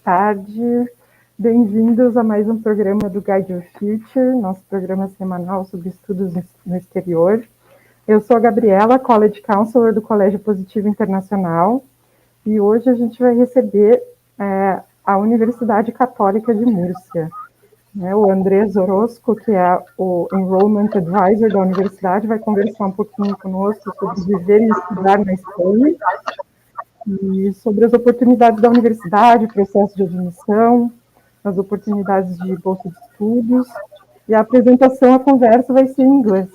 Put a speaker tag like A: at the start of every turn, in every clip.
A: tarde. Bem-vindos a mais um programa do Guide Your Future, nosso programa semanal sobre estudos no exterior. Eu sou a Gabriela, College Counselor do Colégio Positivo Internacional, e hoje a gente vai receber a Universidade Católica de Murcia. O Andrés Orozco, que é o Enrollment Advisor da Universidade, vai conversar um pouquinho conosco sobre viver e estudar na Espanha, e sobre as oportunidades da universidade, processo de admissão, as oportunidades de bolsa de estudos, e a apresentação, a conversa vai ser em inglês,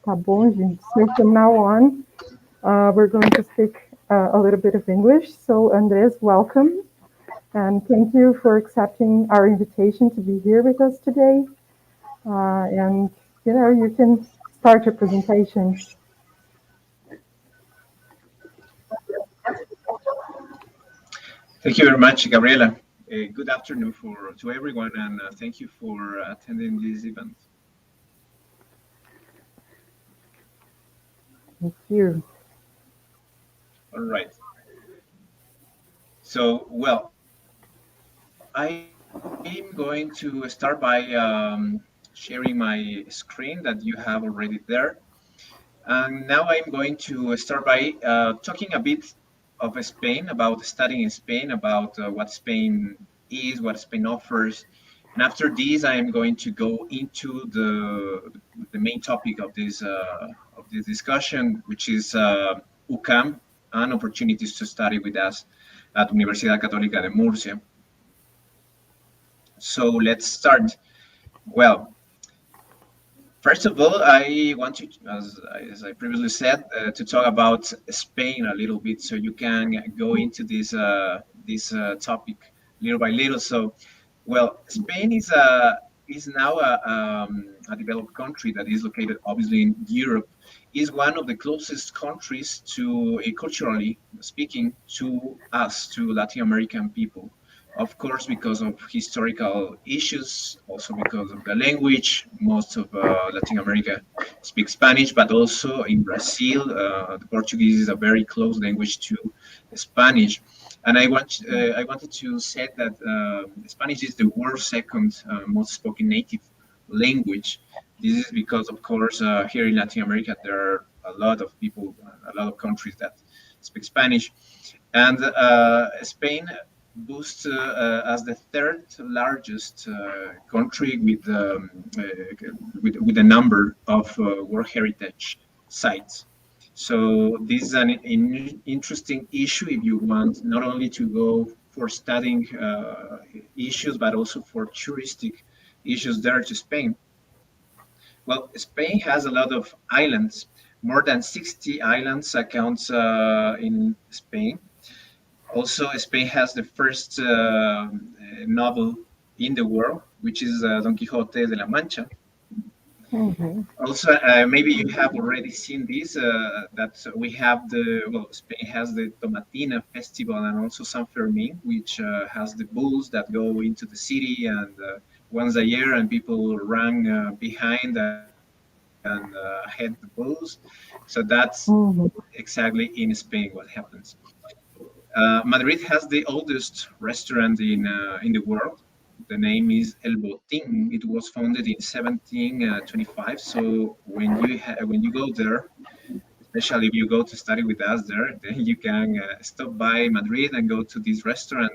A: tá bom, gente? So from now on, we're going to speak a little bit of English. So Andrés, welcome, and thank you for accepting our invitation to be here with us today. And, you can start your presentation.
B: Thank you very much, Gabriela. Good afternoon to everyone, and thank you for attending this event.
A: Thank you.
B: All right. So, well, I am going to start by sharing my screen that you have already there. And now I'm going to start by talking a bit of Spain, about studying in Spain, about what Spain is, what Spain offers. And after this, I am going to go into the main topic of this discussion, which is UCAM and opportunities to study with us at Universidad Católica de Murcia. So let's start. Well, first of all, I want to, as I previously said, to talk about Spain a little bit, so you can go into this topic little by little. So, well, Spain is now a developed country that is located, obviously, in Europe. Is one of the closest countries to, culturally speaking, to us, to Latin American people. Of course, because of historical issues, also because of the language. Most of Latin America speaks Spanish, but also in Brazil, the Portuguese is a very close language to Spanish. And I wanted to say that Spanish is the world's second most spoken native language. This is because, of course, here in Latin America, there are a lot of people, a lot of countries that speak Spanish. And Spain boasts as the third largest country with a number of World Heritage sites. So this is an interesting issue if you want not only to go for studying issues, but also for touristic issues there to Spain. Well, Spain has a lot of islands, more than 60 islands accounts in Spain. Also, Spain has the first novel in the world, which is Don Quixote de la Mancha. Mm-hmm. Also, maybe you have already seen this, that we have Spain has the Tomatina festival and also San Fermin, which has the bulls that go into the city and once a year, and people run behind and head the bulls. So that's exactly in Spain what happens. Madrid has the oldest restaurant in the world. The name is El Botín. It was founded in 1725. So when you go there, especially if you go to study with us there, then you can stop by Madrid and go to this restaurant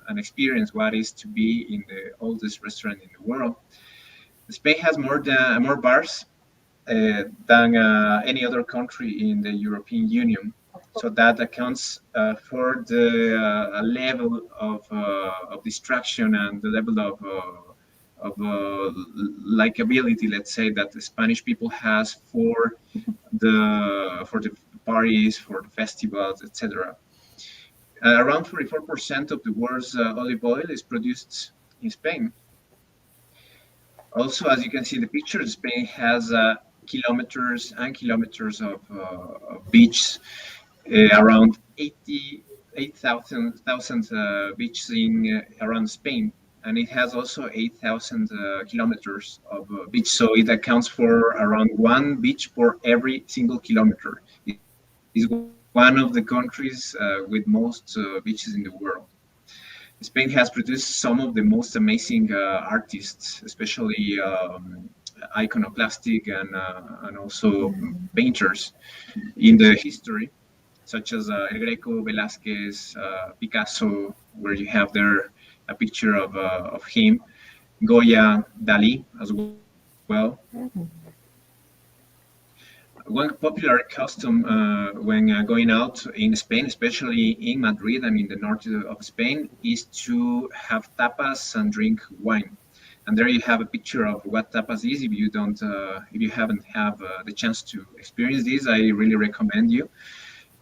B: and experience what is to be in the oldest restaurant in the world. Spain has more bars than any other country in the European Union. So that accounts for the level of distraction and the level of likability, let's say, that the Spanish people has for the parties, for the festivals, etc. Around 44% of the world's olive oil is produced in Spain. Also, as you can see in the picture, Spain has kilometers and kilometers of beaches. Around 8,000 beaches around Spain, and it has also 8,000 kilometers of beach. So it accounts for around one beach for every single kilometer. It is one of the countries with most beaches in the world. Spain has produced some of the most amazing artists, especially iconoclastic and also painters in the history, such as El Greco, Velázquez, Picasso, where you have there a picture of him, Goya, Dali as well. One popular custom when going out in Spain, especially in Madrid and in the north of Spain, is to have tapas and drink wine. And there you have a picture of what tapas is. If you haven't have the chance to experience this, I really recommend you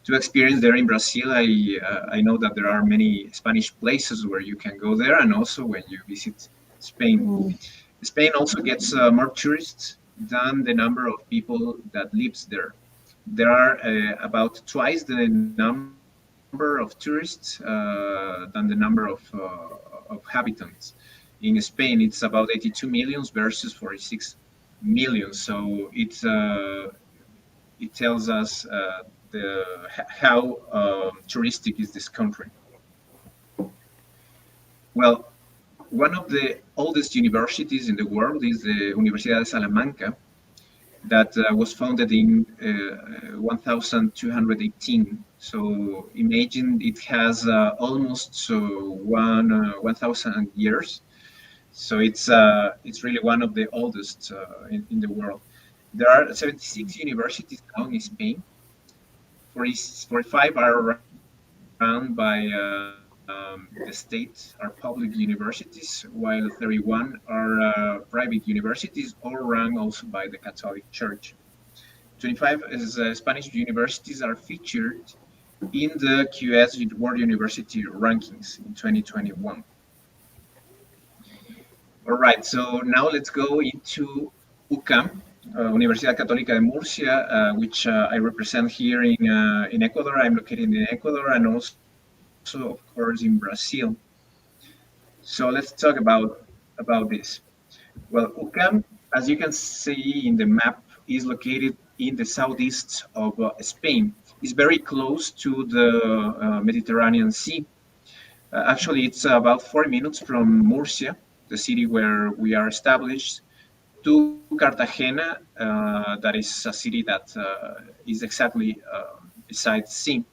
B: to experience there in Brazil. I know that there are many Spanish places where you can go there, and also when you visit Spain. Spain also gets more tourists than the number of people that lives there. There are about twice the number of tourists than the number of inhabitants. In Spain, it's about 82 millions versus 46 million. So it tells us how touristic is this country. Well, one of the oldest universities in the world is the Universidad de Salamanca, that was founded in 1218. So imagine it has almost 1,000 years. So it's really one of the oldest in the world. There are 76 universities now in Spain. 45 are run by the state, are public universities, while 31 are private universities, all run also by the Catholic Church. 25 Spanish universities are featured in the QS World University Rankings in 2021. All right, so now let's go into UCAM, Universidad Católica de Murcia, which I represent here in Ecuador. I'm located in Ecuador and also, of course, in Brazil. So let's talk about this. Well, UCAM, as you can see in the map, is located in the southeast of Spain. It's very close to the Mediterranean Sea. Actually, it's about 40 minutes from Murcia, the city where we are established, to Cartagena, that is a city that is exactly beside the sea.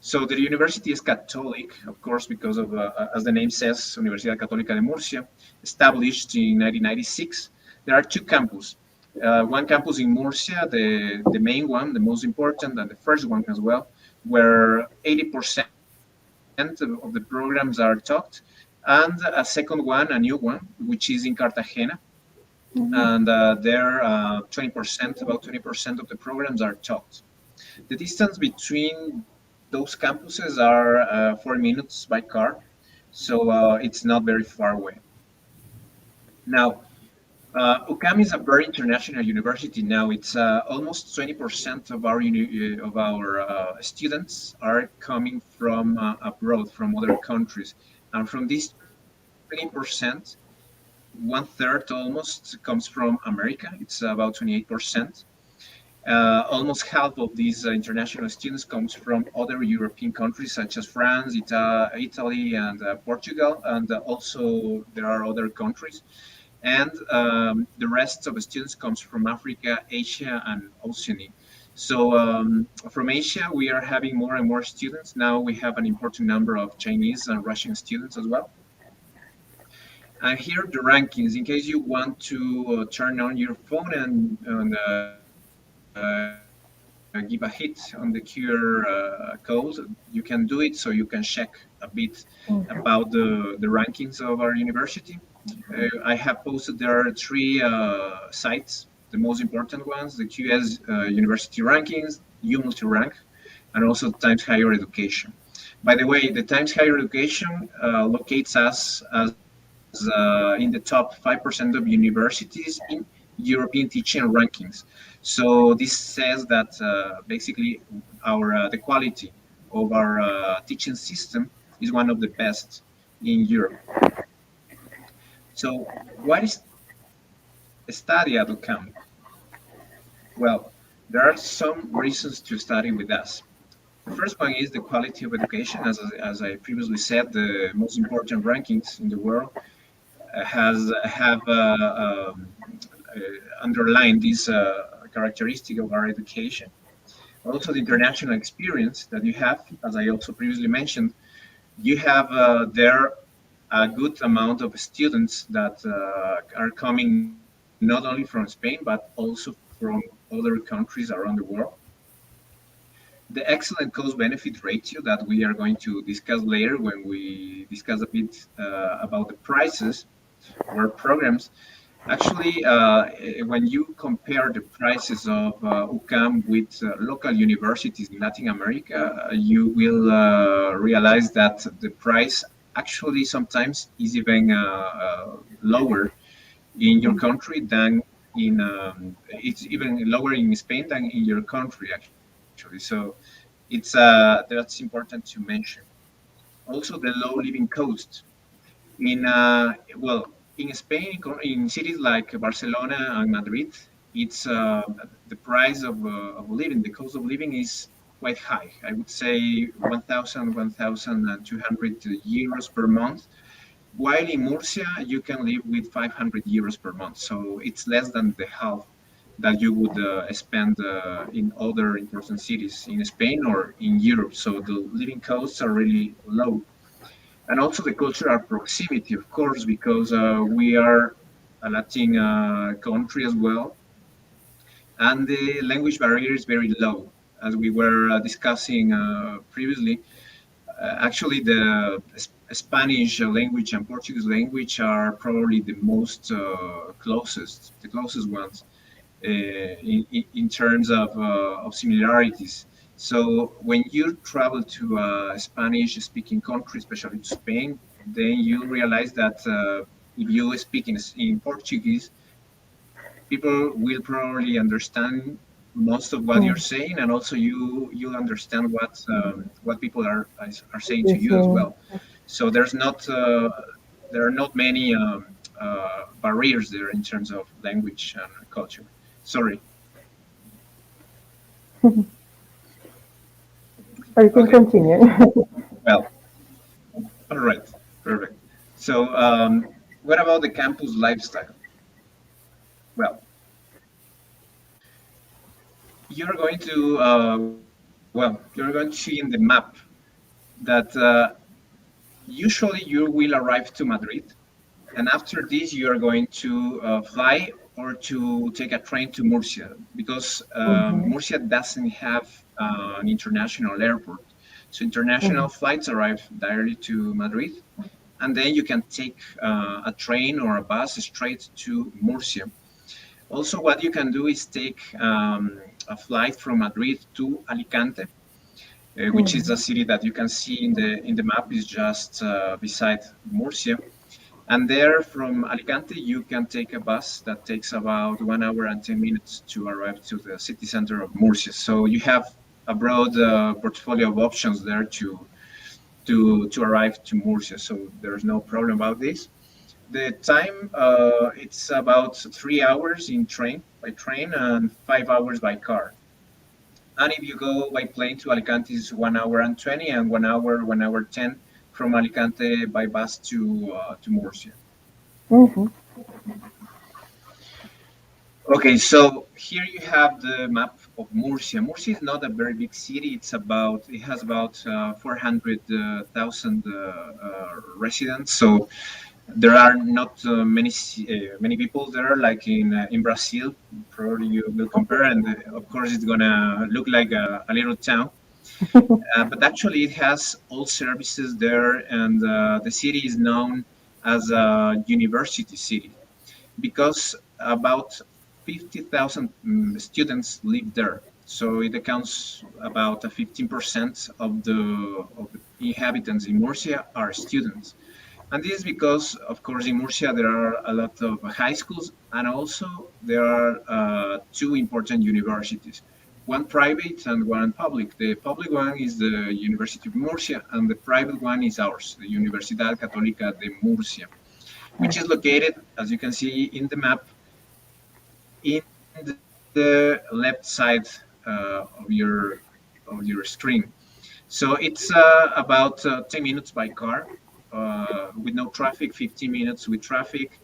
B: So the university is Catholic, of course, because of, as the name says, Universidad Católica de Murcia, established in 1996. There are two campuses. One campus in Murcia, the main one, the most important, and the first one as well, where 80% of the programs are taught, and a second one, a new one, which is in Cartagena, and there 20%, about 20% of the programs are taught. The distance between those campuses are 4 minutes by car, so it's not very far away. Now, UCAM is a very international university now. It's almost 20% of our students are coming from abroad, from other countries. And from these 20%, 1/3 almost comes from America. It's about 28%. Almost half of these international students comes from other European countries such as France, Italy, and Portugal, and also there are other countries. And the rest of the students comes from Africa, Asia, and Oceania. So from Asia, we are having more and more students. Now we have an important number of Chinese and Russian students as well. And here are the rankings. In case you want to turn on your phone and give a hit on the QR code, you can do it, so you can check a bit about the rankings of our university. I have posted there are 3 sites, the most important ones: the QS University Rankings, UMultirank, and also Times Higher Education. By the way, the Times Higher Education locates us as in the top 5% of universities in European teaching rankings. So this says that basically the quality of our teaching system is one of the best in Europe. So what is study at UCAM? Well, there are some reasons to study with us. The first one is the quality of education. As I previously said, the most important rankings in the world have underlined this characteristic of our education. Also, the international experience that you have, as I also previously mentioned, you have there a good amount of students that are coming not only from Spain, but also from other countries around the world. The excellent cost-benefit ratio that we are going to discuss later when we discuss a bit about the prices of our programs. Actually, when you compare the prices of UCAM with local universities in Latin America, you will realize that the price actually sometimes is even lower in your country than it's even lower in Spain than in your country, actually. So that's important to mention. Also, the low living cost in well, in Spain, in cities like Barcelona and Madrid, it's the price of living, the cost of living is quite high. I would say 1,200 euros per month. While in Murcia, you can live with 500 euros per month. So it's less than the half that you would spend in other important cities in Spain or in Europe. So the living costs are really low. And also the cultural proximity, of course, because we are a Latin country as well. And the language barrier is very low. As we were discussing previously, actually, the Spanish language and Portuguese language are probably the most the closest ones in terms of similarities. So when you travel to a Spanish-speaking country, especially to Spain, then you realize that if you speak in Portuguese, people will probably understand most of what you're saying, and also you understand what people are saying to you as well. So there are not many barriers there in terms of language and culture. Sorry.
A: You can continue.
B: Well, all right, perfect. So, what about the campus lifestyle? Well, you're going to see in the map that usually you will arrive to Madrid, and after this you are going to fly or to take a train to Murcia, because Murcia doesn't have an international airport. So international flights arrive directly to Madrid, and then you can take a train or a bus straight to Murcia. Also, what you can do is take a flight from Madrid to Alicante, which is a city that you can see in the map, is just beside Murcia. And there, from Alicante, you can take a bus that takes about 1 hour and 10 minutes to arrive to the city center of Murcia. So you have a broad portfolio of options there to arrive to Murcia. So there's no problem about this. The time, it's about 3 hours by train, and 5 hours by car. And if you go by plane to Alicante, it's 1 hour and 20, and 1 hour 10 from Alicante by bus to Murcia. Okay, so here you have the map of Murcia. Murcia is not a very big city. It has about 400,000 residents. So there are not many people there, like in Brazil. Probably you will compare, and of course it's gonna look like a little town. But actually, it has all services there, and the city is known as a university city because about 50,000 students live there. So it accounts about 15% of the inhabitants in Murcia are students. And this is because, of course, in Murcia there are a lot of high schools, and also there are two important universities, one private and one public. The public one is the University of Murcia, and the private one is ours, the Universidad Católica de Murcia, which is located, as you can see in the map, in the left side of your screen. So it's about 10 minutes by car with no traffic, 15 minutes with traffic,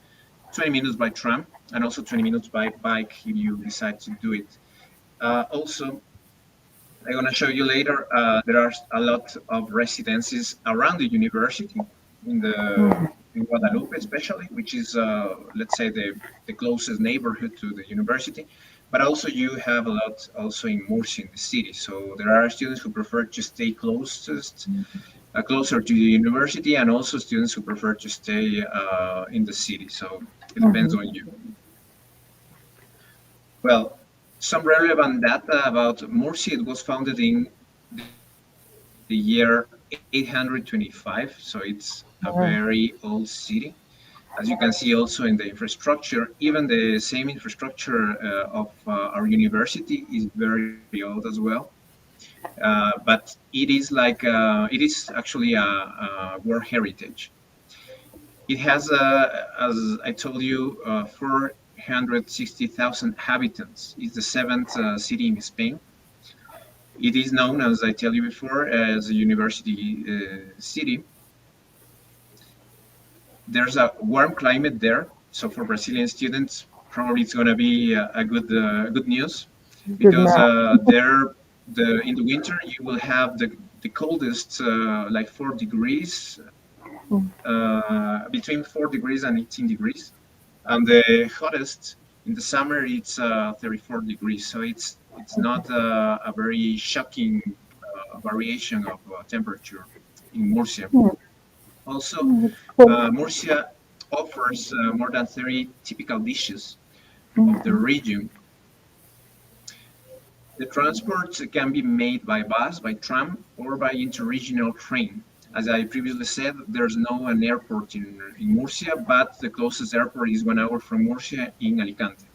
B: 20 minutes by tram, and also 20 minutes by bike if you decide to do it. Also, I'm going to show you later, there are a lot of residences around the university in Guadalupe, especially, which is, let's say, the closest neighborhood to the university. But also you have a lot also in Murcia, in the city. So there are students who prefer to stay closer to the university, and also students who prefer to stay in the city. So it depends on you. Well, some relevant data about Murcia. It was founded in the year 825, so it's a very old city. As you can see also in the infrastructure, even the same infrastructure of our university is very old as well. But it is like, it is actually a World Heritage. It has, as I told you, 460,000 inhabitants. It's the seventh city in Spain. It is known, as I tell you before, as a university city. There's a warm climate there, so for Brazilian students, probably it's going to be a good news, because there, in the winter you will have the coldest, like 4 degrees, between 4 degrees and 18 degrees, and the hottest in the summer it's 34 degrees. So it's not a very shocking variation of temperature in Murcia. Also, Murcia offers more than 30 typical dishes of the region. The transport can be made by bus, by tram, or by interregional train. As I previously said, there's an airport in Murcia, but the closest airport is 1 hour from Murcia in Alicante.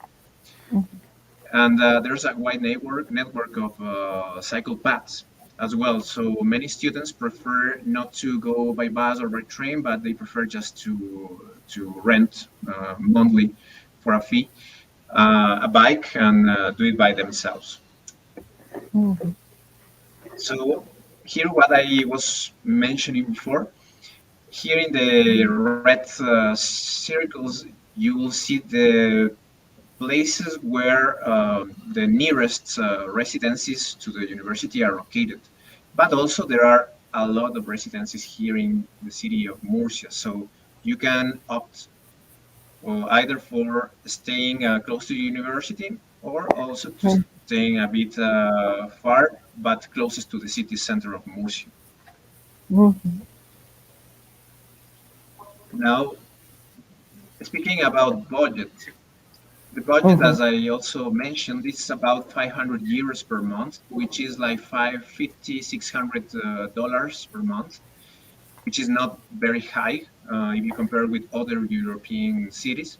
B: And there's a wide network of cycle paths as well. So many students prefer not to go by bus or by train, but they prefer just to rent monthly for a fee a bike and do it by themselves. So here, what I was mentioning before, here in the red circles, you will see the places where the nearest residences to the university are located. But also there are a lot of residences here in the city of Murcia. So you can opt either for staying close to the university, or also to staying a bit far, but closest to the city center of Murcia. Now, speaking about budget, the budget, as I also mentioned, is about 500 euros per month, which is like $550, $600 per month, which is not very high if you compare with other European cities.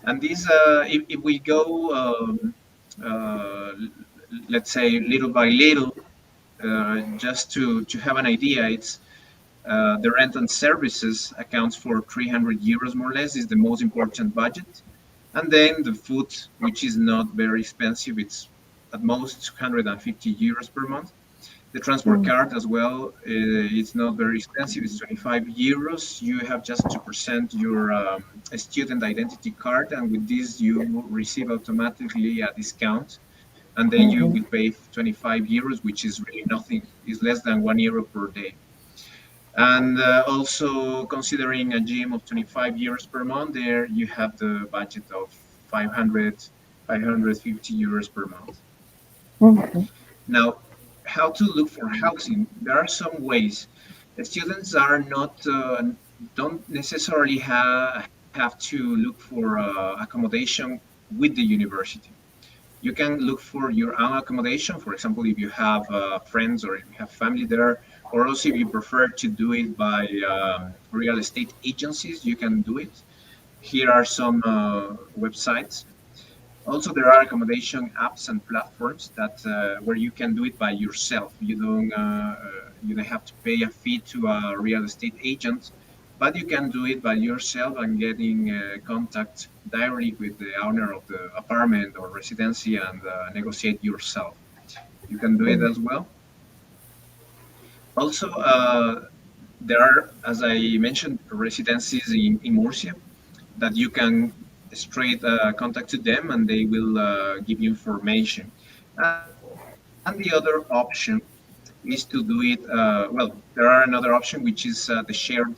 B: And this, if we go, let's say, little by little, just to have an idea, it's the rent and services accounts for 300 euros more or less, is the most important budget. And then the food, which is not very expensive, it's at most 250 euros per month. The transport card as well, it's not very expensive, it's 25 euros. You have just to present your student identity card, and with this you receive automatically a discount. And then you will pay 25 euros, which is really nothing, it's less than €1 per day. And also considering a gym of 25 euros per month, there you have the budget of 550 euros per month. Now, how to look for housing? There are some ways. The students are not, don't necessarily have to look for accommodation with the university. You can look for your own accommodation. For example, if you have friends or if you have family there, or also if you prefer to do it by real estate agencies, you can do it. Here are some websites. Also, there are accommodation apps and platforms that where you can do it by yourself. You don't have to pay a fee to a real estate agent, but you can do it by yourself and getting contact directly with the owner of the apartment or residency and negotiate yourself. You can do it as well. Also, there are, as I mentioned, residencies in Murcia that you can straight contact to them and they will give you information. And the other option is to do it, well, there are another option, which is the shared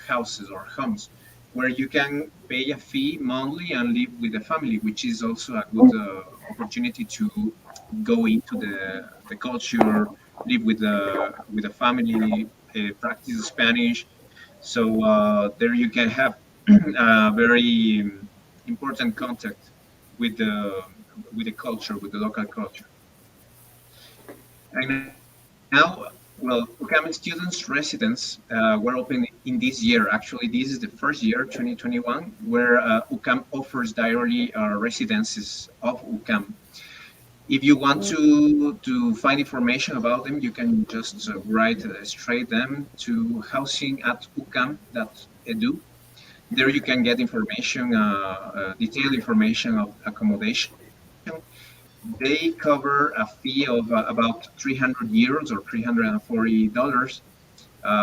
B: houses or homes, where you can pay a fee monthly and live with the family, which is also a good opportunity to go into the culture, live with the family, practice Spanish. So there you can have a very important contact with the culture, with the local culture. And now, well, UCAM students' residence were open in this year. Actually, this is the first year, 2021, where UCAM offers directly residences of UCAM. If you want to find information about them, you can just write straight them to housing@ucam.edu. There you can get information, detailed information of accommodation. They cover a fee of about 300 euros or $340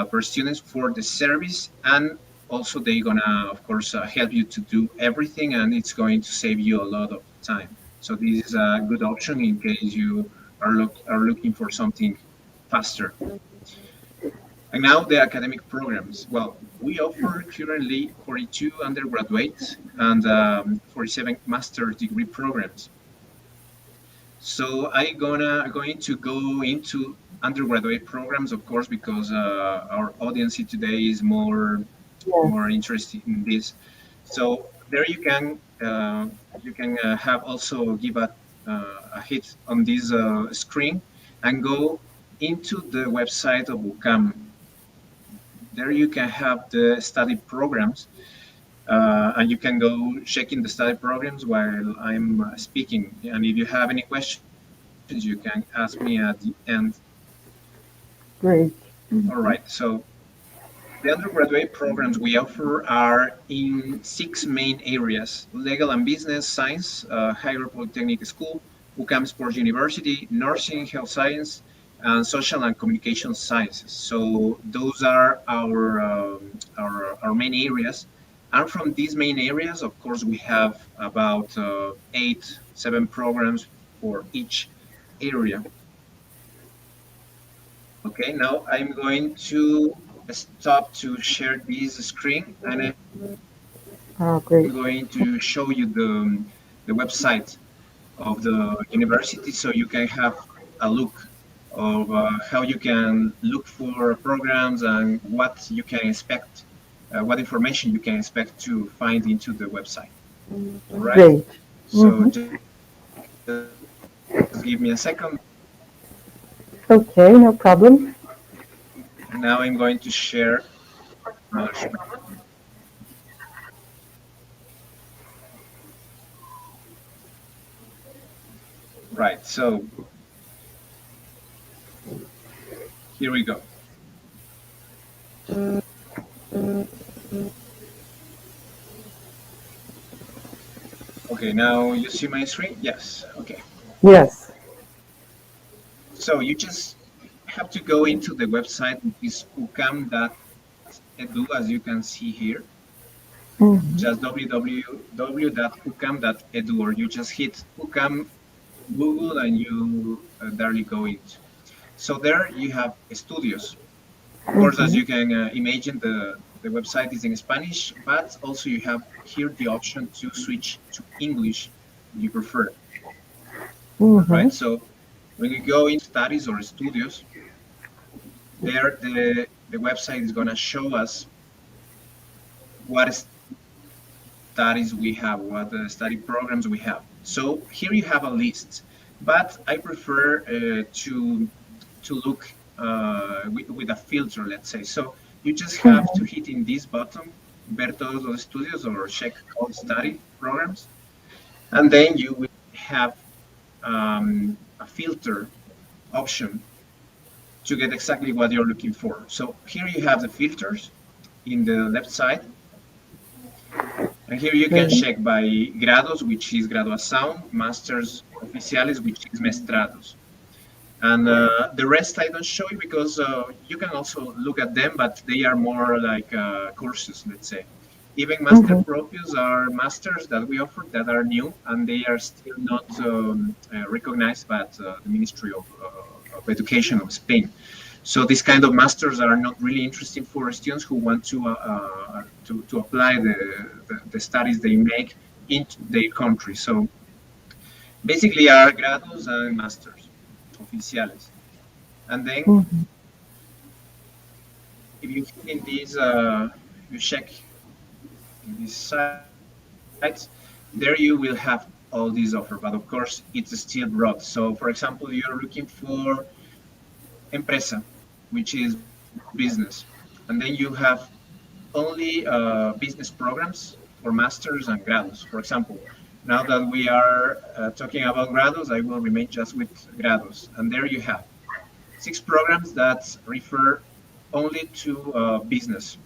B: per student for the service, and also they're gonna, of course, help you to do everything, and it's going to save you a lot of time. So this is a good option in case you are looking for something faster. And now the academic programs. Well, we offer currently 42 undergraduate and 47 master's degree programs. So going to go into undergraduate programs, of course, because our audience today is more interested in this. So there you can have also give a hit on this screen and go into the website of UCAM. There you can have the study programs, and you can go checking the study programs while I'm speaking. And if you have any questions, you can ask me at the end.
A: Great.
B: All right. So the undergraduate programs we offer are in 6 main areas: legal and business, science, higher polytechnic school, UCAM Sports University, nursing, health science, and social and communication sciences. So those are our main areas. And from these main areas, of course, we have about 7 programs for each area. Okay, now I'm going to stop to share this screen, and I'm
A: Great.
B: going to show you the website of the university so you can have a look of how you can look for programs and what you can expect, what information you can expect to find into the website. All right.
A: Great.
B: So just give me a second.
A: Okay, no problem.
B: Now I'm going to share my screen. Right, so here we go. Okay, now you see my screen? Yes, okay.
A: Yes.
B: So you just have to go into the website, which is ucam.edu, as you can see here. Just www.ucam.edu, or you just hit UCAM Google and you directly go into. So there you have studios. Of course, as you can imagine, the website is in Spanish, but also you have here the option to switch to English if you prefer. Right, so when you go into studies or studios, there the website is going to show us what studies we have, what study programs we have. So here you have a list, but I prefer to look with a filter, let's say. So you just have to hit in this button, ver todos los estudios, or check all study programs, and then you will have a filter option to get exactly what you're looking for. So here you have the filters in the left side. And here you can check by grados, which is graduação, masters oficiales, which is mestrados. And the rest I don't show you because you can also look at them, but they are more like courses, let's say. Even master propios are masters that we offer that are new, and they are still not recognized by the Ministry of Education of Spain. So these kind of masters are not really interesting for students who want to apply the studies they make into their country. So basically are grados and masters, oficiales. And then if you hit in these, you check in these sites, there you will have all these offer. But of course, it's still broad. So for example, you're looking for empresa, which is business. And then you have only business programs for masters and grados. For example, now that we are talking about grados, I will remain just with grados. And there you have 6 programs that refer only to business.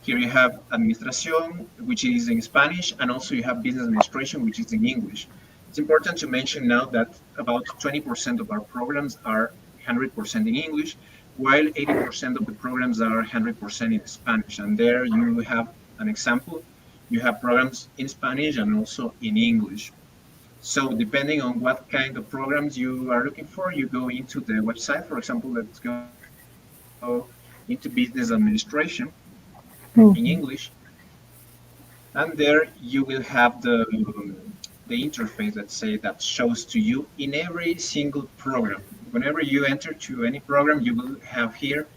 B: Here you have administración, which is in Spanish, and also you have business administration, which is in English. It's important to mention now that about 20% of our programs are 100% in English, while 80% of the programs are 100% in Spanish. And there you have an example. You have programs in Spanish and also in English. So depending on what kind of programs you are looking for, you go into the website. For example, let's go into business administration in English. And there you will have the interface, let's say, that shows to you in every single program. Whenever you enter to any program, you will have here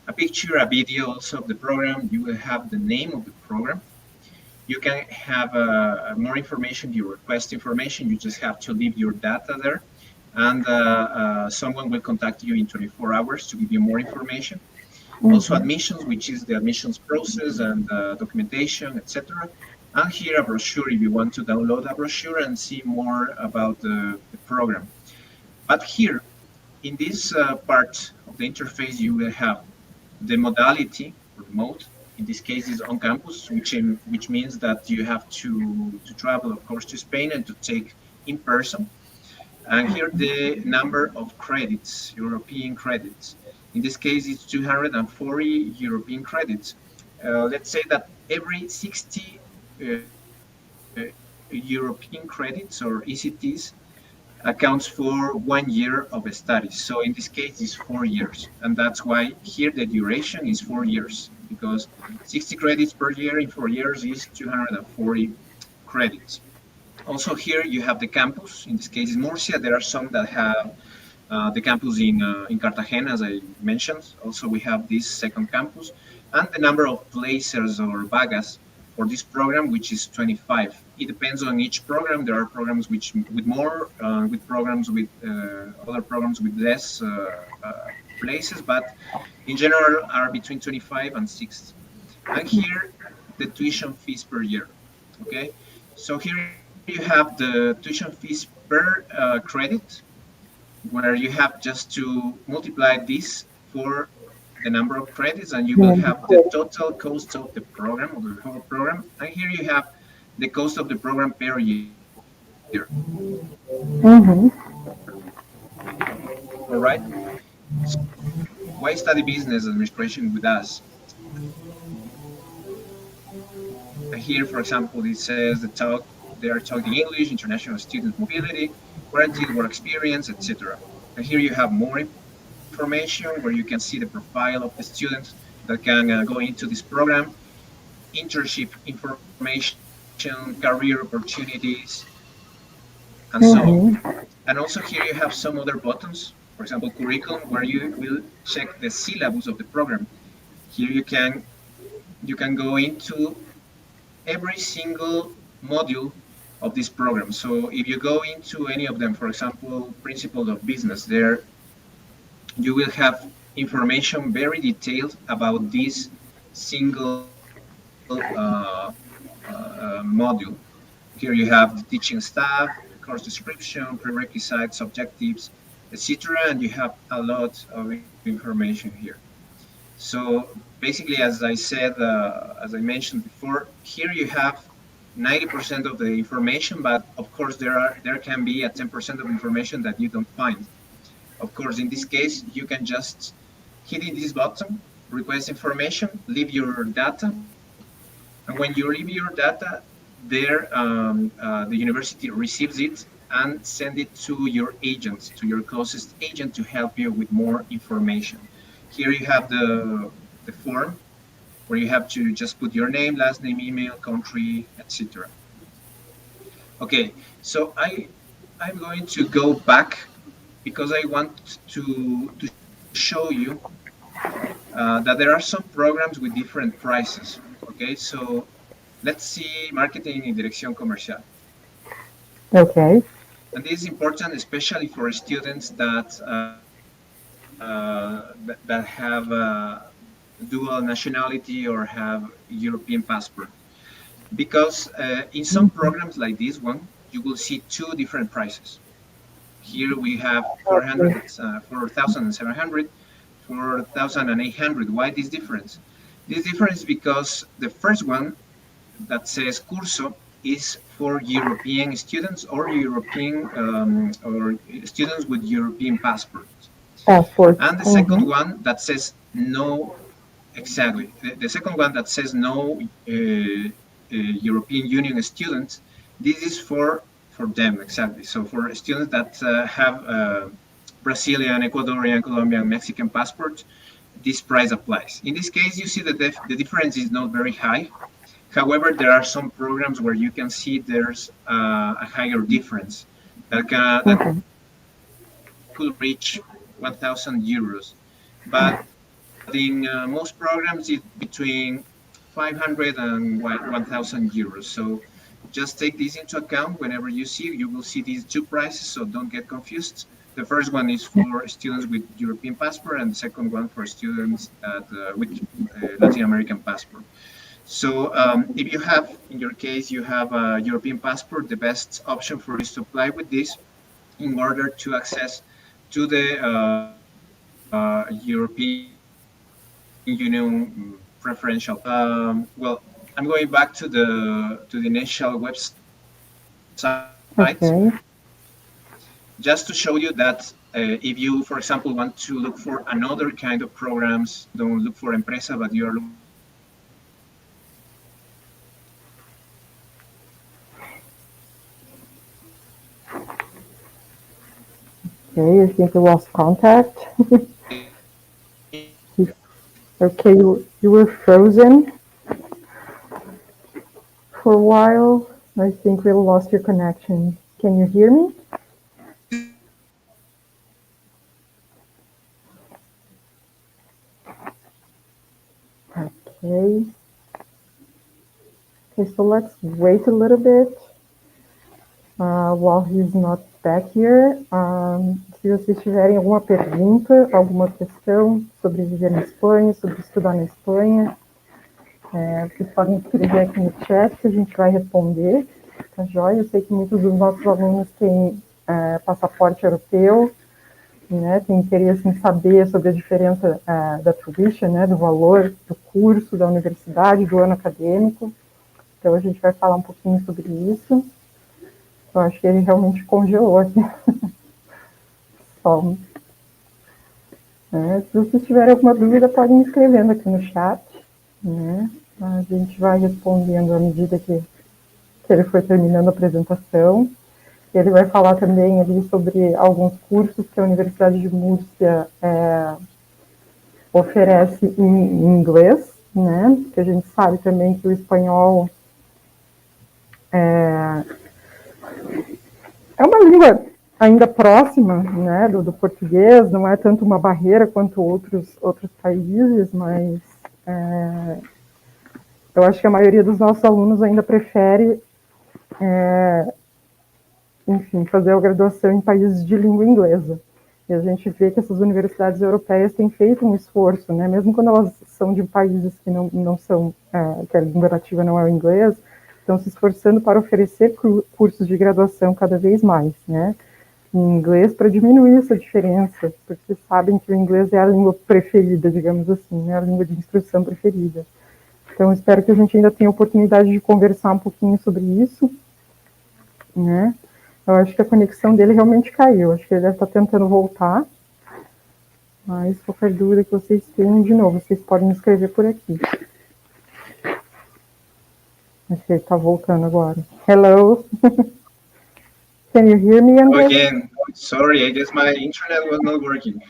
B: a picture, a video also of the program. You will have the name of the program. You can have more information, you request information, you just have to leave your data there, and someone will contact you in 24 hours to give you more information. Also admissions, which is the admissions process and documentation, etc. And here a brochure if you want to download a brochure and see more about the program. But here, in this part of the interface, you will have the modality, or the mode. In this case, is on campus, which means that you have to travel, of course, to Spain and to take in person. And here the number of credits, European credits. In this case, it's 240 European credits. Let's say that every 60 European credits or ECTs accounts for 1 year of studies. So in this case, it's 4 years. And that's why here the duration is 4 years, because 60 credits per year in 4 years is 240 credits. Also here you have the campus. In this case, is Murcia. There are some that have the campus in Cartagena, as I mentioned. Also, we have this second campus, and the number of places or vagas for this program, which is 25. It depends on each program. There are programs with more, with programs with other programs with less places, but in general are between 25 and 60. And here, the tuition fees per year. Okay, so here you have the tuition fees per credit, where you have just to multiply this for the number of credits, and you will have the total cost of the program, of the whole program. And here you have the cost of the program per year. All right. So why study business administration with us? And here, for example, it says they are talking English, international student mobility, guaranteed work experience, etc. And here you have more information where you can see the profile of the student that can go into this program, internship information, career opportunities, and so on. And also here you have some other buttons, for example, curriculum, where you will check the syllabus of the program. Here you can go into every single module of this program. So if you go into any of them, for example, principles of business, there you will have information very detailed about this single module. Here you have the teaching staff, the course description, prerequisites, objectives, etc. And you have a lot of information here. So basically, as I said, as I mentioned before, here you have 90% of the information, but of course there can be a 10% of information that you don't find. Of course, in this case, you can just hit this button, request information, leave your data, and when you leave your data, there the university receives it and send it to your agent, to your closest agent, to help you with more information. Here you have the form where you have to just put your name, last name, email, country, etc. Okay, so I'm going to go back because I want to show you that there are some programs with different prices. Okay, so let's see marketing y dirección comercial.
A: Okay.
B: And this is important, especially for students that that have dual nationality or have European passport. Because in some programs like this one, you will see two different prices. Here we have 4,700, 4,800. Why this difference? This difference is because the first one that says curso is for European students or European or students with European passports. And the second one that says no, exactly. The second one that says no European Union students, this is for them, exactly. So for students that have Brazilian, Ecuadorian, Colombian, Mexican passports, this price applies. In this case, you see that the difference is not very high. However, there are some programs where you can see there's a higher difference that could reach 1,000 euros. But in most programs, it's between 500 and 1,000 euros. So just take this into account whenever you will see these two prices, so don't get confused. The first one is for students with European passport, and the second one for students with Latin American passport. So if you have, in your case, you have a European passport, the best option for you is to apply with this in order to access to the European Union preferential. Well, I'm going back to the initial website, just to show you that if you, for example, want to look for another kind of programs, don't look for Empresa, but you're looking.
A: Okay, I think we lost contact. Okay, you were frozen for a while. I think we lost your connection. Can you hear me? Okay. Okay, so let's wait a little bit while he's not back here. Se vocês tiverem alguma pergunta, alguma questão sobre viver na Espanha, sobre estudar na Espanha, vocês podem escrever aqui no chat que a gente vai responder, tá joia? Eu sei que muitos dos nossos alunos têm passaporte europeu, né, tem interesse em saber sobre a diferença da tuition, né, do valor do curso, da universidade, do ano acadêmico. Então a gente vai falar um pouquinho sobre isso. Eu acho que ele realmente congelou aqui. Só. Se vocês tiverem alguma dúvida, podem ir escrevendo aqui no chat, né? A gente vai respondendo à medida que ele for terminando a apresentação. Ele vai falar também ali sobre alguns cursos que a Universidade de Murcia oferece em inglês, né? Porque a gente sabe também que o espanhol é uma língua ainda próxima, né, do português, não é tanto uma barreira quanto outros países, mas eu acho que a maioria dos nossos alunos ainda prefere, enfim, fazer a graduação em países de língua inglesa. E a gente vê que essas universidades europeias têm feito um esforço, né, mesmo quando elas são de países que não são, que a língua nativa não é o inglês, estão se esforçando para oferecer cursos de graduação cada vez mais, né, em inglês, para diminuir essa diferença, porque sabem que o inglês é a língua preferida, digamos assim, né, a língua de instrução preferida. Então, espero que a gente ainda tenha a oportunidade de conversar um pouquinho sobre isso, né. Eu acho que a conexão dele realmente caiu, acho que ele deve estar tentando voltar, Mas qualquer dúvida que vocês tenham, de novo, vocês podem escrever por aqui. Acho que ele está voltando agora. Hello? Can you hear me, Andrés?
B: Again, sorry, I guess my internet was not working.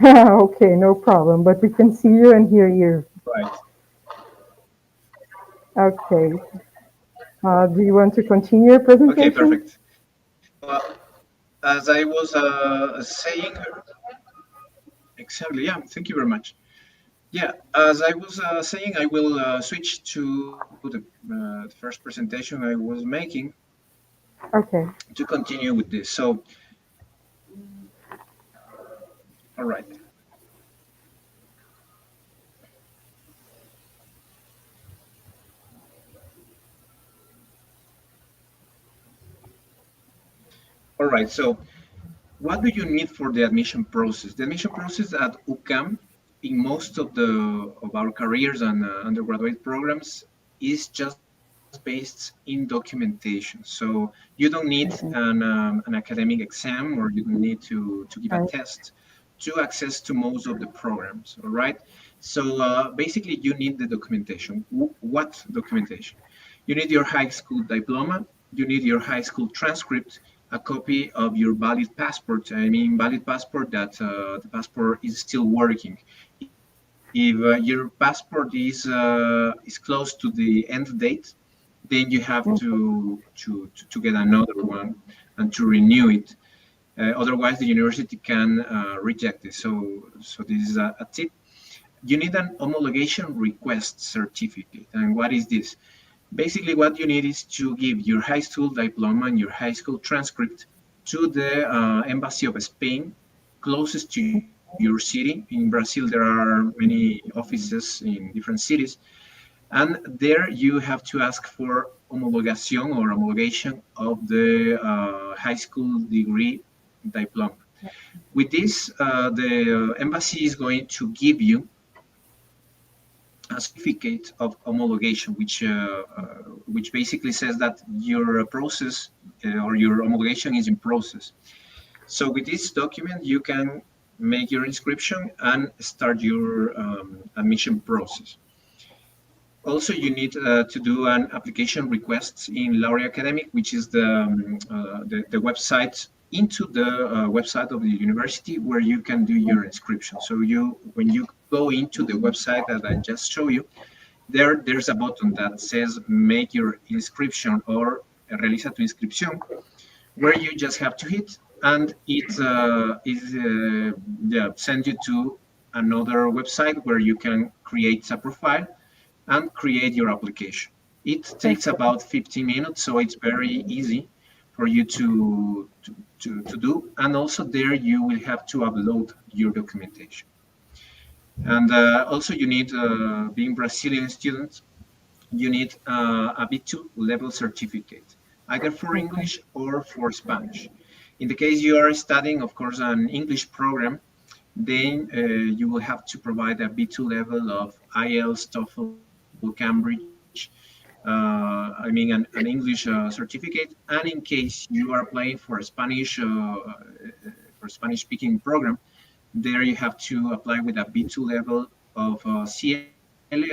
A: Okay, no problem, but we can see you and hear you.
B: Right.
A: Okay. Do you want to continue your presentation?
B: Okay, perfect. As I was saying, exactly, yeah, thank you very much. Yeah, as I was saying, I will switch to the first presentation I was making.
A: Okay.
B: To continue with this. So, all right. All right, so what do you need for the admission process? The admission process at UCAM in most of our careers and undergraduate programs is just based in documentation. So you don't need an academic exam, or you don't need to give a test to access to most of the programs, all right? So basically you need the documentation. What documentation? You need your high school diploma, you need your high school transcript, a copy of your valid passport. I mean, valid passport that the passport is still working. If your passport is close to the end date, then you have to get another one and to renew it. Otherwise, the university can reject it. So this is a tip. You need an homologation request certificate. And what is this? Basically, what you need is to give your high school diploma and your high school transcript to the Embassy of Spain closest to your city. In Brazil, there are many offices in different cities. And there you have to ask for homologación or homologation of the high school degree diploma. With this, the embassy is going to give you a certificate of homologation, which basically says that your process or your homologation is in process. So with this document, you can make your inscription and start your admission process. Also, you need to do an application request in Laurea Academic, which is the website into the website of the university where you can do your inscription. So when you go into the website that I just showed you, there's a button that says make your inscription or realiza tu inscripción, where you just have to hit, and it sends you to another website where you can create a profile and create your application. It takes about 15 minutes, so it's very easy for you to do. And also there you will have to upload your documentation. And also you need, being Brazilian students, you need a B2 level certificate, either for English or for Spanish. In the case you are studying, of course, an English program, then you will have to provide a B2 level of IELTS, TOEFL, Cambridge, I mean an English certificate. And in case you are applying for a Spanish-speaking program, there you have to apply with a B2 level of CL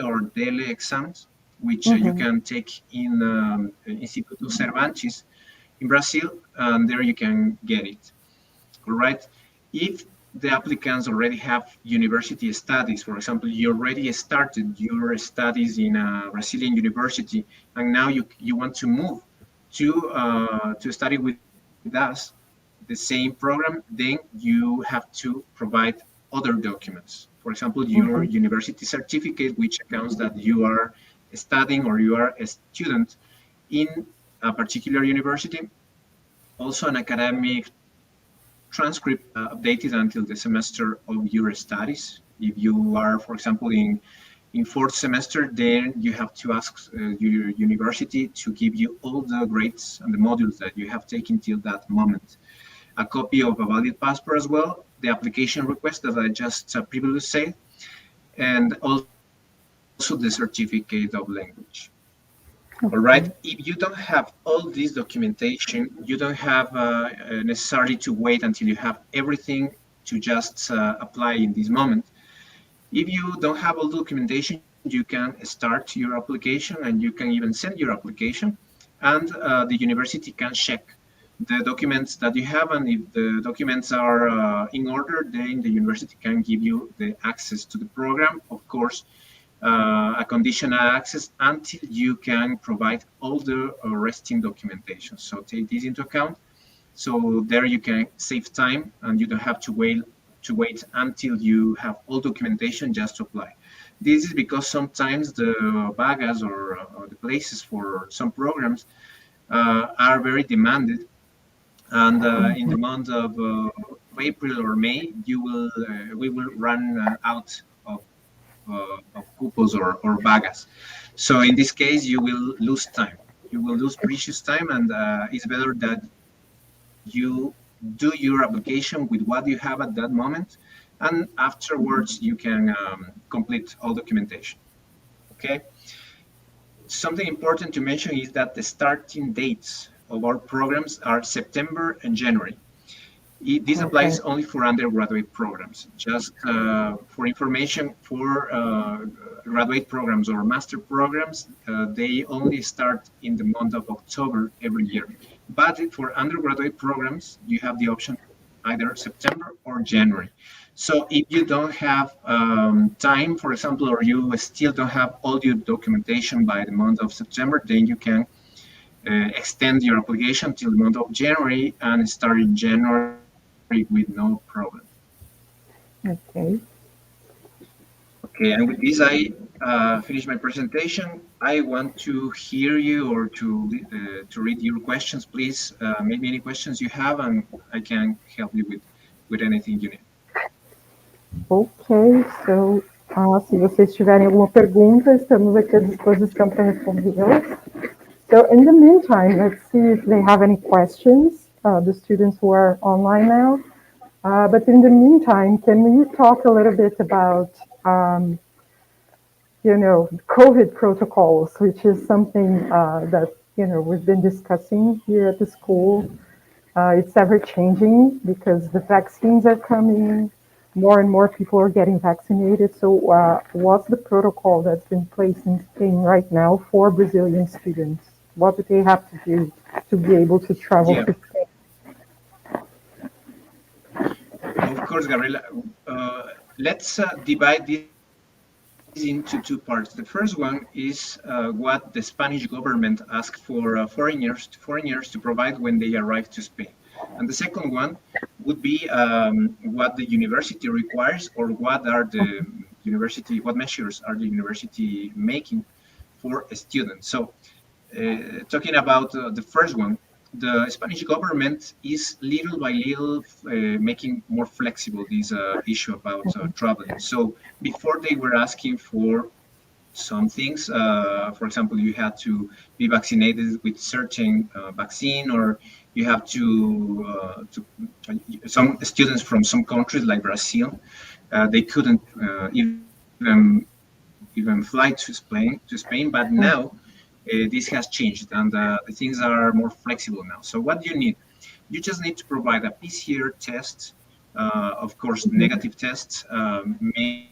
B: or DL exams, which you can take in Instituto Cervantes in Brazil, and there you can get it. All right. If the applicants already have university studies, for example, you already started your studies in a Brazilian university, and now you want to move to study with us the same program, then you have to provide other documents. For example, your university certificate, which accounts that you are studying or you are a student in a particular university. Also, an academic transcript updated until the semester of your studies. If you are, for example, in fourth semester, then you have to ask your university to give you all the grades and the modules that you have taken till that moment. A copy of a valid passport as well, the application request that I just previously said, and also the certificate of language. All right. If you don't have all this documentation, you don't have necessarily to wait until you have everything to just apply in this moment. If you don't have all documentation, you can start your application and you can even send your application, and the university can check the documents that you have, and if the documents are in order, then the university can give you the access to the program. Of course, a conditional access until you can provide all the resting documentation. So take this into account. So there you can save time and you don't have to wait until you have all documentation just to apply. This is because sometimes the vagas or the places for some programs are very demanded, and in the month of April or May, we will run out of cupos or vagas. So in this case, you will lose time. You will lose precious time, and it's better that you do your application with what you have at that moment, and afterwards you can complete all documentation. Okay. Something important to mention is that the starting dates of our programs are September and January. This applies only for undergraduate programs. Just for information, for graduate programs or master programs, they only start in the month of October every year. But for undergraduate programs, you have the option either September or January. So if you don't have time, for example, or you still don't have all your documentation by the month of September, then you can extend your application till the month of January and start in January with no problem.
A: Okay.
B: Okay, and with this, I finish my presentation. I want to hear you or to read your questions, please. Maybe any questions you have, and I can help you with anything you need.
A: Ok, so, se vocês tiverem alguma pergunta, estamos aqui à disposição para respondê-las. So in the meantime, let's see if they have any questions, the students who are online now. But in the meantime, can we talk a little bit about, COVID protocols, which is something that, we've been discussing here at the school. It's ever changing because the vaccines are coming, more and more people are getting vaccinated. So what's the protocol that's been placed in Spain right now for Brazilian students? What do they have to do to be able to travel to Spain?
B: Of course, Gabriela. Let's divide this into two parts. The first one is what the Spanish government asks for foreigners to provide when they arrive to Spain. And the second one would be what the university requires, or what measures are the university making for a student. So talking about the first one, the Spanish government is little by little making more flexible this issue about traveling. So before they were asking for some things, for example, you had to be vaccinated with certain vaccine, or you have to some students from some countries like Brazil, they couldn't even fly to Spain, but now this has changed, and the things are more flexible now. So what do you need? You just need to provide a PCR test, of course, negative tests made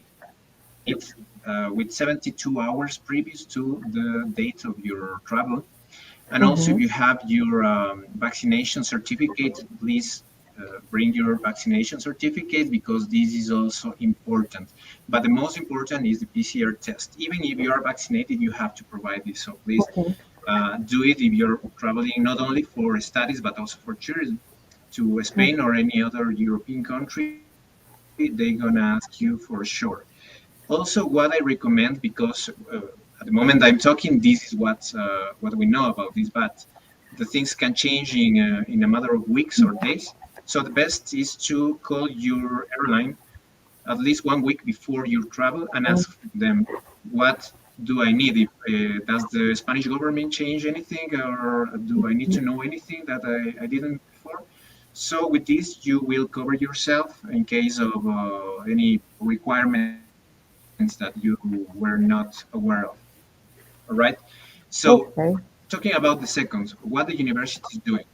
B: with 72 hours previous to the date of your travel. And also, if you have your vaccination certificate, please bring your vaccination certificate, because this is also important. But the most important is the PCR test. Even if you are vaccinated, you have to provide this. So please do it if you're traveling not only for studies, but also for tourism to Spain or any other European country. They're gonna ask you for sure. Also, what I recommend, because at the moment I'm talking, this is what we know about this, but the things can change in a matter of weeks or days. So the best is to call your airline at least 1 week before your travel and ask them, what do I need? Does the Spanish government change anything, or do I need to know anything that I didn't before? So with this, you will cover yourself in case of any requirements that you were not aware of. All right. So talking about the second, what the university is doing.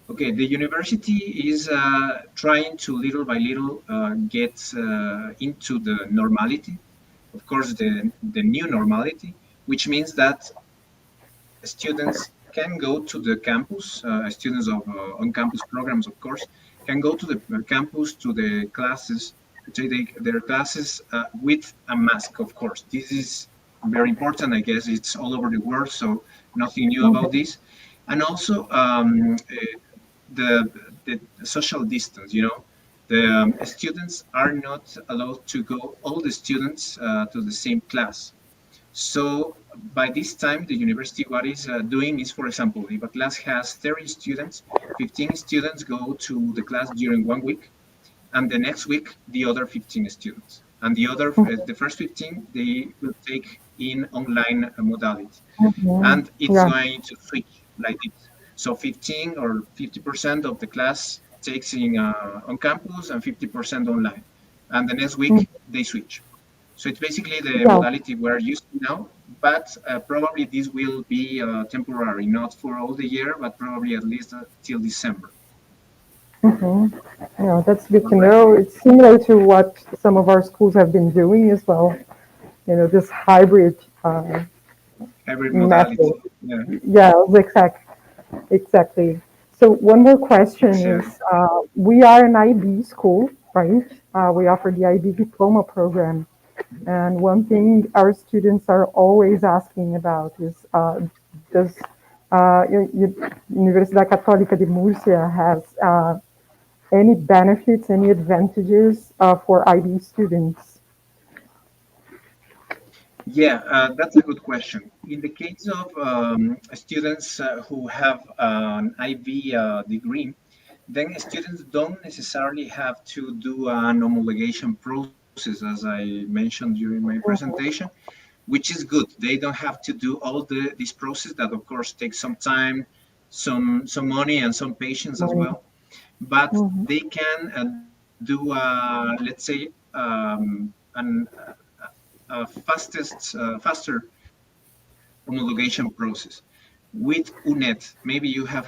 B: Okay, the university is trying to little by little get into the normality, of course, the new normality, which means that students can go to the campus, students of on-campus programs, of course, can go to the campus, to the classes, to take their classes with a mask, of course. This is very important. I guess it's all over the world, so nothing new about this. And also the, the social distance, the students are not allowed to go, all the students, to the same class. So by this time, the university, what is doing is, for example, if a class has 30 students, 15 students go to the class during 1 week, and the next week, the other 15 students. And the first 15, they will take in online modality. And it's going to switch like this. So 15 or 50% of the class takes in on campus and 50% online. And the next week, they switch. So it's basically the modality we're used to now, but probably this will be temporary, not for all the year, but probably at least till December.
A: Yeah, that's good to know. It's similar to what some of our schools have been doing as well. This hybrid
B: modality.
A: Method. Yeah, exactly. So one more question is, we are an IB school, right? We offer the IB diploma program. And one thing our students are always asking about is, does Universidad Católica de Murcia has any benefits, any advantages for IB students?
B: Yeah, that's a good question. In the case of students who have an IB degree, then students don't necessarily have to do an homologation process, as I mentioned during my presentation, which is good. They don't have to do all this process that, of course, takes some time, some money, and some patience as well. But they can do, let's say, faster homologation process with UNED. Maybe you have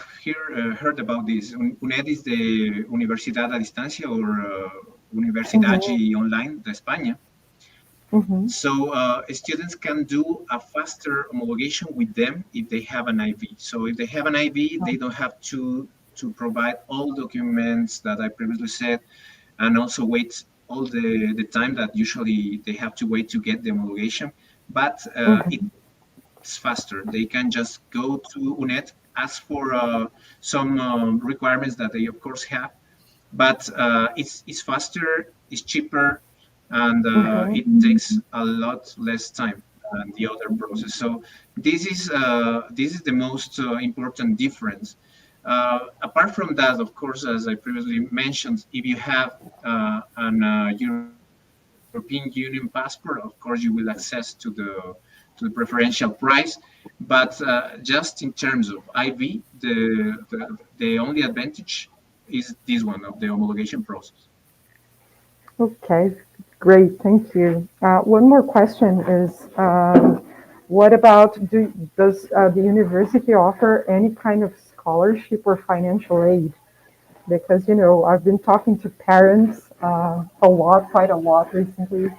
B: heard about this. UNED is the Universidad a Distancia, or Universidad Online de España. So students can do a faster homologation with them if they have an IB. So if they have an IB, they don't have to provide all documents that I previously said, and also wait all the time that usually they have to wait to get the homologation. But it's faster. They can just go to UNED, ask for some requirements that they, of course, have, but it's faster, it's cheaper, and it takes a lot less time than the other process. So this is the most important difference. Apart from that, of course, as I previously mentioned, if you have an European Union passport, of course, you will access to the preferential price. But just in terms of IB, the only advantage is this one of the homologation process.
A: Okay, great, thank you. One more question is, what about, does the university offer any kind of scholarship or financial aid? Because, I've been talking to parents quite a lot recently,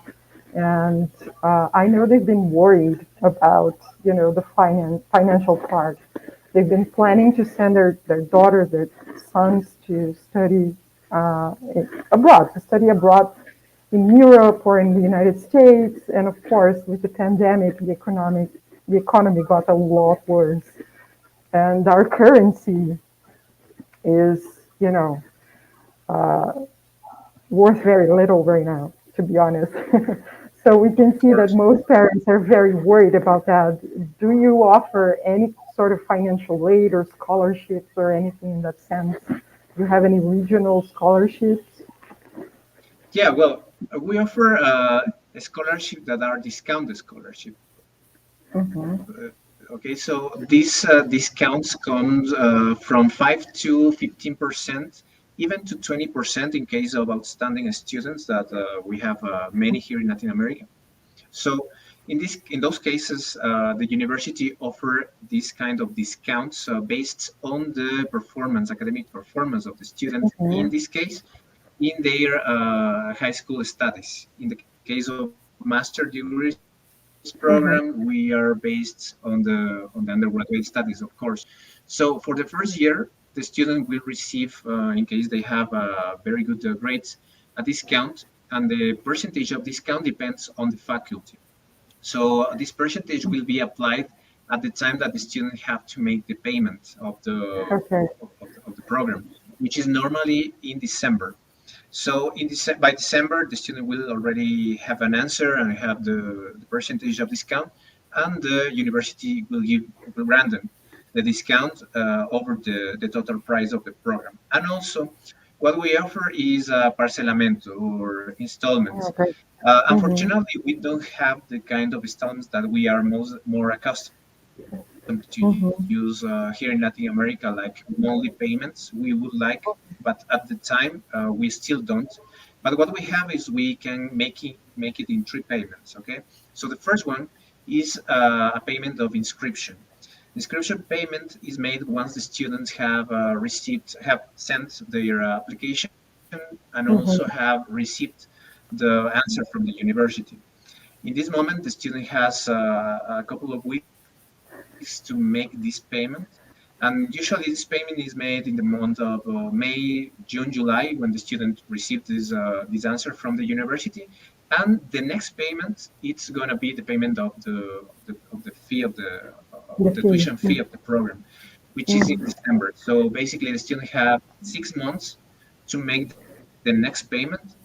A: and I know they've been worried about, the financial part. They've been planning to send their daughters, their sons to study abroad, in Europe or in the United States. And of course, with the pandemic, the economy got a lot worse. And our currency is, worth very little right now, to be honest. So we can see that most parents are very worried about that. Do you offer any sort of financial aid or scholarships or anything in that sense? Do you have any regional scholarships?
B: Yeah, well, we offer a scholarship that are discounted scholarship. Okay, so these discounts comes from 5 to 15%, even to 20% in case of outstanding students that we have many here in Latin America. So In those cases, the university offer this kind of discounts based on the academic performance of the student. In this case, in their high school studies. In the case of master degrees program, we are based on the undergraduate studies, of course. So for the first year, the student will receive, in case they have very good grades, a discount, and the percentage of discount depends on the faculty. So this percentage will be applied at the time that the student have to make the payment of the program, which is normally in December. So by December, the student will already have an answer and have the percentage of discount, and the university will grant them the discount over the total price of the program. And also, what we offer is parcelamento or installments. Unfortunately, we don't have the kind of installments that we are more accustomed to use here in Latin America, like monthly payments. We would like, but at the time we still don't. But what we have is we can make it in 3 payments. Okay, so the first one is a payment of inscription. Inscription payment is made once the students have sent their application and also have received the answer from the university. In this moment, the student has a couple of weeks to make this payment, and usually this payment is made in the month of May, June, July, when the student received this answer from the university. And the next payment, it's going to be the payment of the fee of the tuition fee of the program, which is in December. So basically, the student have 6 months to make the next payment,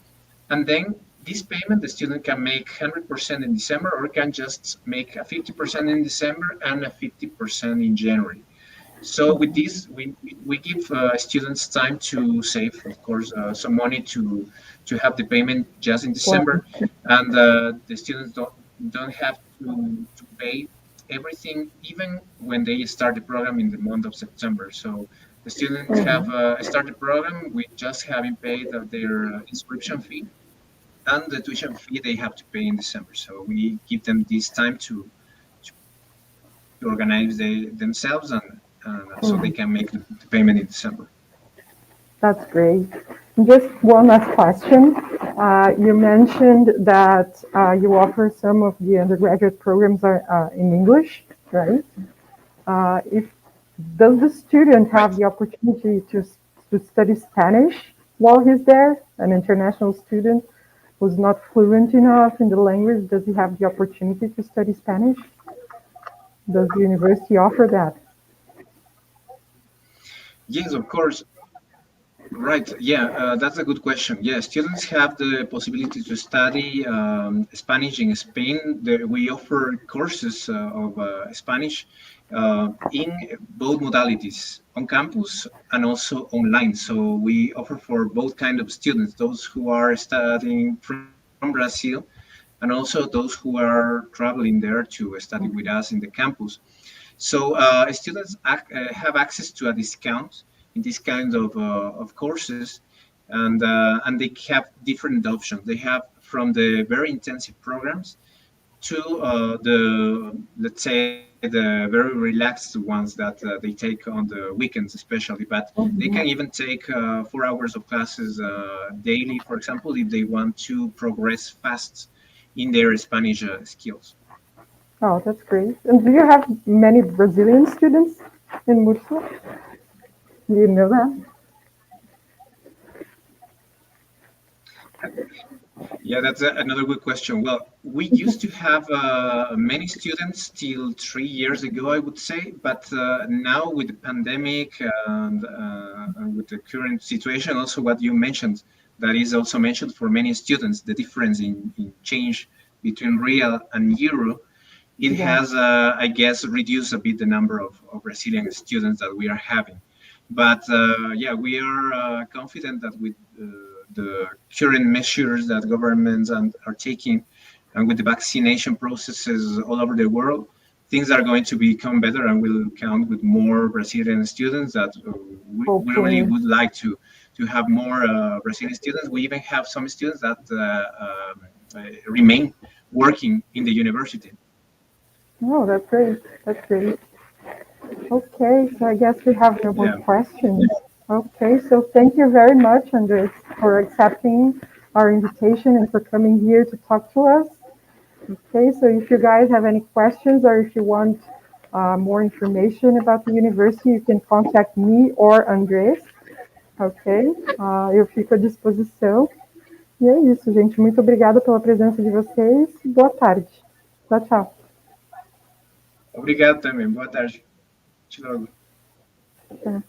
B: and then this payment the student can make 100% in December, or can just make a 50% in December and a 50% in January. So with this, we give students time to save, of course, some money to have the payment just in December, and the students don't have to pay everything, even when they start the program in the month of September. So the students have started the program with just having paid their inscription fee and the tuition fee they have to pay in December. So we give them this time to organize themselves, and so they can make the payment in December.
A: That's great. Just one last question. You mentioned that you offer some of the undergraduate programs in English, right? Does the student have the opportunity to study Spanish while he's there? An international student who's not fluent enough in the language, does he have the opportunity to study Spanish? Does the university offer that?
B: Yes, of course. Right. Yeah, that's a good question. Yeah, students have the possibility to study Spanish in Spain. We offer courses of Spanish in both modalities, on campus and also online. So we offer for both kind of students, those who are studying from Brazil, and also those who are traveling there to study with us in the campus. So students have access to a discount in this kind of courses, and they have different options. They have from the very intensive programs to let's say the very relaxed ones that they take on the weekends especially, but they can even take 4 hours of classes daily, for example, if they want to progress fast in their Spanish skills.
A: Oh, that's great. And do you have many Brazilian students in Murcia? Do you know that?
B: Yeah, that's another good question. Well, we used to have many students till 3 years ago, I would say, but now with the pandemic and with the current situation, also what you mentioned, that is also mentioned for many students, the difference in change between real and euro, it has, I guess, reduced a bit the number of Brazilian students that we are having. But yeah, we are confident that with the current measures that governments are taking, and with the vaccination processes all over the world, things are going to become better, and we'll count with more Brazilian students that we really would like to have more Brazilian students. We even have some students that remain working in the university.
A: Oh, that's great. That's great. Okay, so I guess we have no more questions. Okay, so thank you very much, Andrés, for accepting our invitation and for coming here to talk to us. Okay, so if you guys have any questions or if you want more information about the university, you can contact me or Andrés. Ok? Eu fico à disposição. E é isso, gente. Muito obrigada pela presença de vocês. Boa tarde. Tchau, tchau.
B: Obrigado também. Boa tarde. Até logo.
A: Tá.